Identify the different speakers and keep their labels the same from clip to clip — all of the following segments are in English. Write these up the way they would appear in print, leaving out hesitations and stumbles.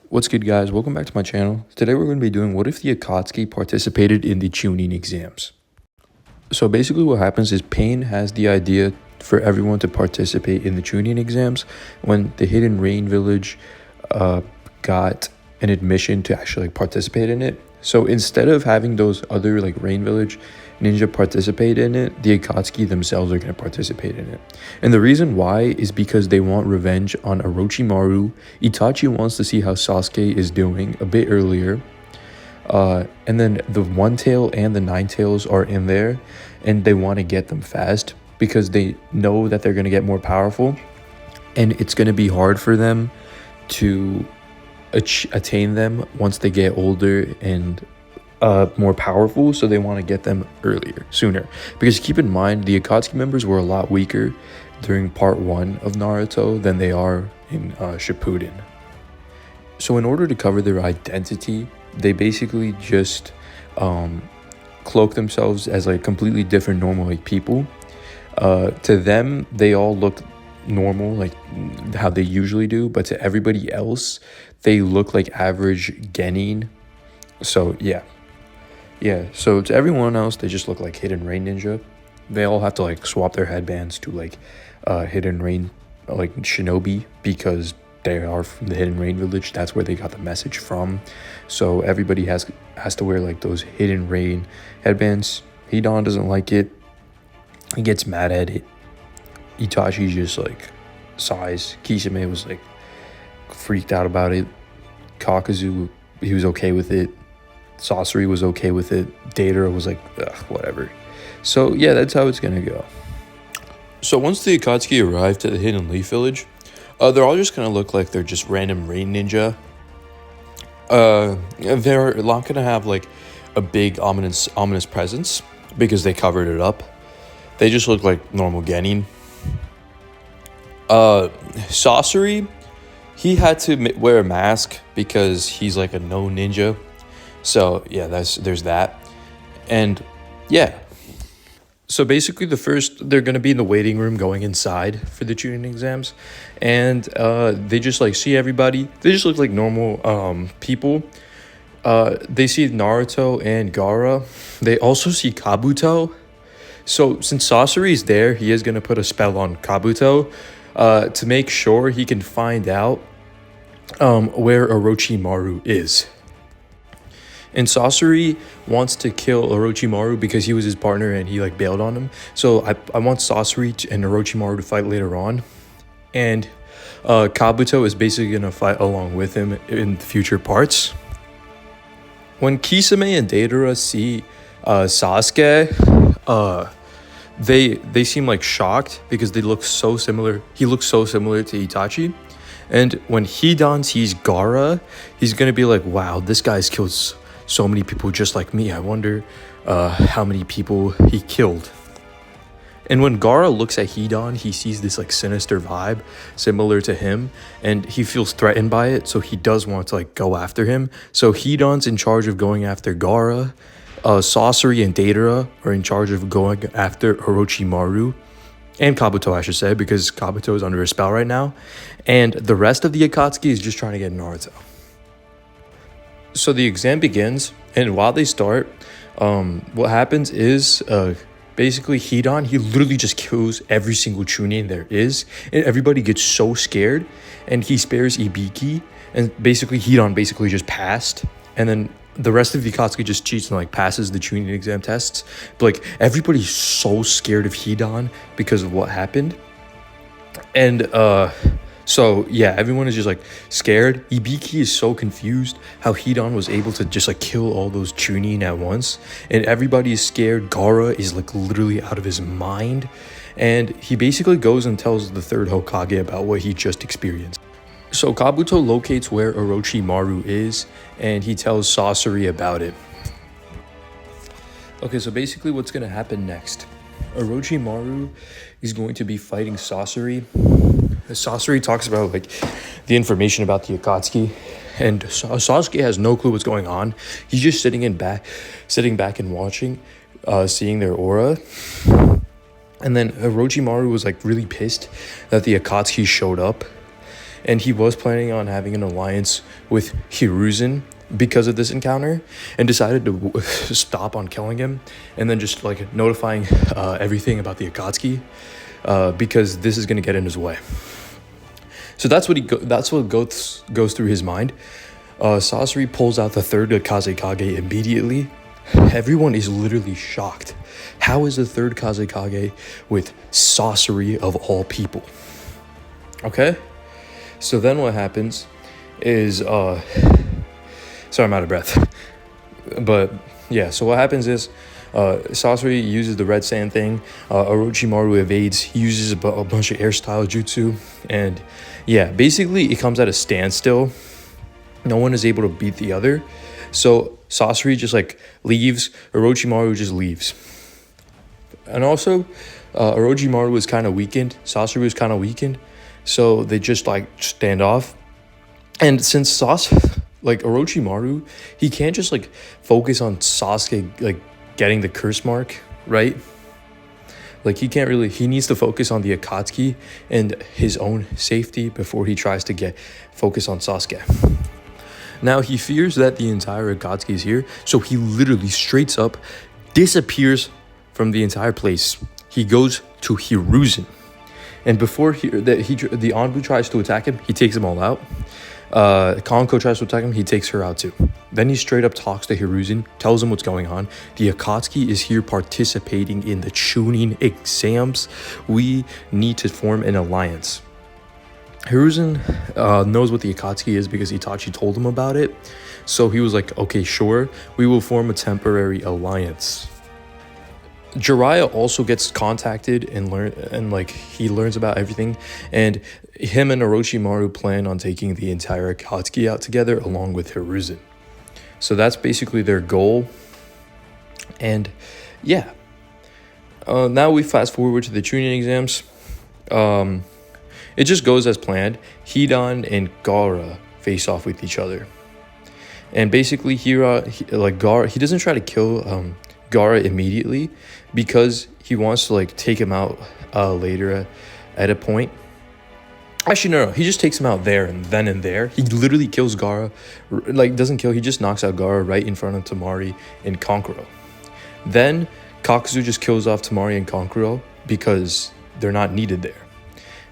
Speaker 1: What's good, guys? Welcome back to my channel. Today we're going to be doing what if the akatsuki participated in the chunin exams. So basically what happens is Pain has the idea for everyone to participate in the chunin exams when the Hidden Rain Village got an admission to actually participate in it. So instead of having those other Rain Village ninja participate in it, the akatsuki themselves are going to participate in it. And the reason why is because they want revenge on Orochimaru. Itachi wants to see how Sasuke is doing a bit earlier. And then the One Tail and the Nine Tails are in there, and they want to get them fast because they know that they're going to get more powerful, and it's going to be hard for them to attain them once they get older and more powerful. So they want to get them sooner, because keep in mind the akatsuki members were a lot weaker during part 1 of Naruto than they are in Shippuden. So in order to cover their identity, they basically just cloak themselves as completely different normal people. To them, they all look normal, like how they usually do, but to everybody else they look like average genin. So yeah, so to everyone else they just look like Hidden Rain ninja. They all have to swap their headbands to Hidden Rain shinobi, because they are from the Hidden Rain Village. That's where they got the message from. So everybody has to wear those Hidden Rain headbands. Hidan doesn't like it. He gets mad at it. Itachi just sighs. Kisame was freaked out about it. Kakazu, he was okay with it. Sasori was okay with it. Deidara was whatever. So yeah, that's how it's gonna go. So once the akatsuki arrived at the Hidden Leaf Village, they're all just gonna look like they're just random rain ninja. They're not gonna have a big ominous presence because they covered it up. They just look like normal genin. Sasori, he had to wear a mask because he's a no ninja. So yeah, there's that. And yeah, so basically they're going to be in the waiting room going inside for the chunin exams, and they just see everybody. They just look like normal people. They see Naruto and Gaara. They also see Kabuto. So since Sasori is there, he is going to put a spell on Kabuto to make sure he can find out where Orochimaru is. And Sasori wants to kill Orochimaru because he was his partner and he bailed on him. So I want Sasori and Orochimaru to fight later on. And Kabuto is basically going to fight along with him in future parts. When Kisame and Deidara see Sasuke, they seem shocked because they look so similar. He looks so similar to Itachi. And when Hidan sees Gaara, he's going to be like, wow, this guy's killed so many people just like me. I wonder how many people he killed. And when Gaara looks at Hidan, he sees this sinister vibe similar to him, and he feels threatened by it, so he does want to go after him. So Hidan's in charge of going after Gaara. Sasori and Deidara are in charge of going after Orochimaru. And Kabuto, I should say, because Kabuto is under a spell right now. And the rest of the akatsuki is just trying to get Naruto. So the exam begins, and while they start, what happens is basically Hidan, he literally just kills every single chunin there is, and everybody gets so scared, and he spares Ibiki, and basically Hidan just passed, and then the rest of the akatsuki just cheats and passes the chunin exam tests. But everybody's so scared of Hidan because of what happened. And so yeah, everyone is just scared. Ibiki is so confused how Hidan was able to just kill all those chunin at once, and everybody is scared. Gaara is literally out of his mind, and he basically goes and tells the third Hokage about what he just experienced. So Kabuto locates where Orochimaru is, and he tells Sasori about it. Okay, so basically what's going to happen next. Orochimaru is going to be fighting Sasori. Sasori talks about the information about the akatsuki, and Sasuke has no clue what's going on. He's just sitting back and watching, seeing their aura. And then Orochimaru was really pissed that the akatsuki showed up. and he was planning on having an alliance with Hiruzen because of this encounter, and decided to stop on killing him, and then just like notifying everything about the Akatsuki, because this is going to get in his way. So that's what goes through his mind. Sasori pulls out the third Kazekage immediately. Everyone is literally shocked. How is the third Kazekage with Sasori of all people? Okay, so then what happens is sorry, I'm out of breath. But yeah, so what happens is Sasori uses the red sand thing. Orochimaru evades. He uses a bunch of air style jutsu, and yeah, basically it comes at a standstill. No one is able to beat the other. So Sasori just like leaves. Orochimaru just leaves. And also, Orochimaru was kind of weakened. Sasori was kind of weakened. So they just like stand off. And since Orochimaru, he can't just like focus on Sasuke like getting the curse mark, right? Like he needs to focus on the Akatsuki and his own safety before he tries to focus on Sasuke. Now he fears that the entire Akatsuki is here, so he literally straight up disappears from the entire place. He goes to Hiruzen, and before the Anbu tries to attack him, he takes them all out. Kanko tries to attack him, he takes her out too. Then he straight up talks to Hiruzen, tells him what's going on. The Akatsuki is here participating in the chunin exams. We need to form an alliance. Hiruzen knows what the Akatsuki is because Itachi told him about it. So he was like, okay, sure, we will form a temporary alliance. Jiraiya also gets contacted and he learns about everything, and him and Orochimaru plan on taking the entire Akatsuki out together along with Hiruzen. So that's basically their goal. And yeah, now we fast forward to the Chunin exams. It just goes as planned. Hidan and Gaara face off with each other, and basically Gaara, he doesn't try to kill Gaara immediately because he wants to like take him out later at a point. Actually, no, he just takes him out there and then and there. He literally kills Gaara, he just knocks out Gaara right in front of Temari and Kankuro. Then Kakuzu just kills off Temari and Kankuro because they're not needed there.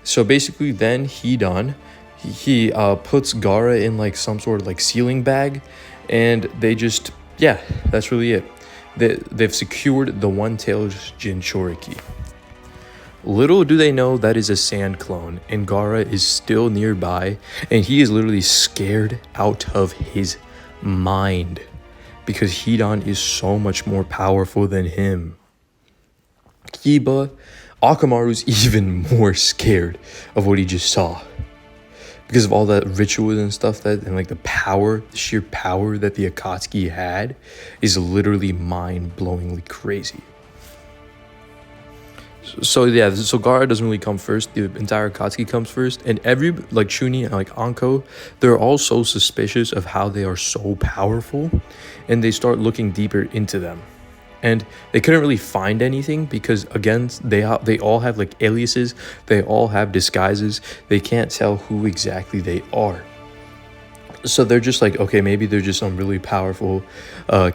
Speaker 1: So basically then Hidan, he puts Gaara in like some sort of like sealing bag, and they just, yeah, that's really it. They've secured the one-tailed Jinchuriki. Little do they know that is a sand clone, and Gaara is still nearby, and he is literally scared out of his mind because Hidan is so much more powerful than him. Kiba, Akamaru's even more scared of what he just saw because of all that rituals and stuff and like the sheer power that the Akatsuki had is literally mind-blowingly crazy. So yeah, so Gaara doesn't really come first. The entire Akatsuki comes first, and like Chunin and like Anko, they're all so suspicious of how they are so powerful, and they start looking deeper into them. And they couldn't really find anything because, again, they all have like aliases. They all have disguises. They can't tell who exactly they are. So they're just like, okay, maybe they're just some really powerful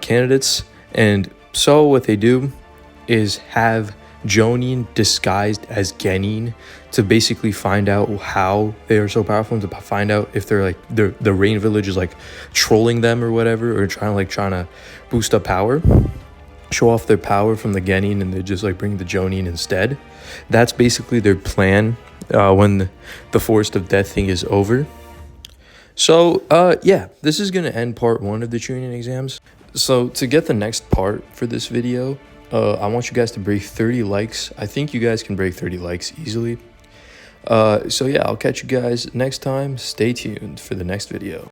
Speaker 1: candidates. And so what they do is have Jonin disguised as Genin to basically find out how they are so powerful, and to find out if they're like the Rain Village is like trolling them or whatever, or trying to boost up power. Show off their power from the Genin, and they just like bring the Jonin instead. That's basically their plan when the Forest of Death thing is over. So yeah, this is gonna end part 1 of the Chunin exams. So to get the next part for this video, I want you guys to break 30 likes. I think you guys can break 30 likes easily. So yeah, I'll catch you guys next time. Stay tuned for the next video.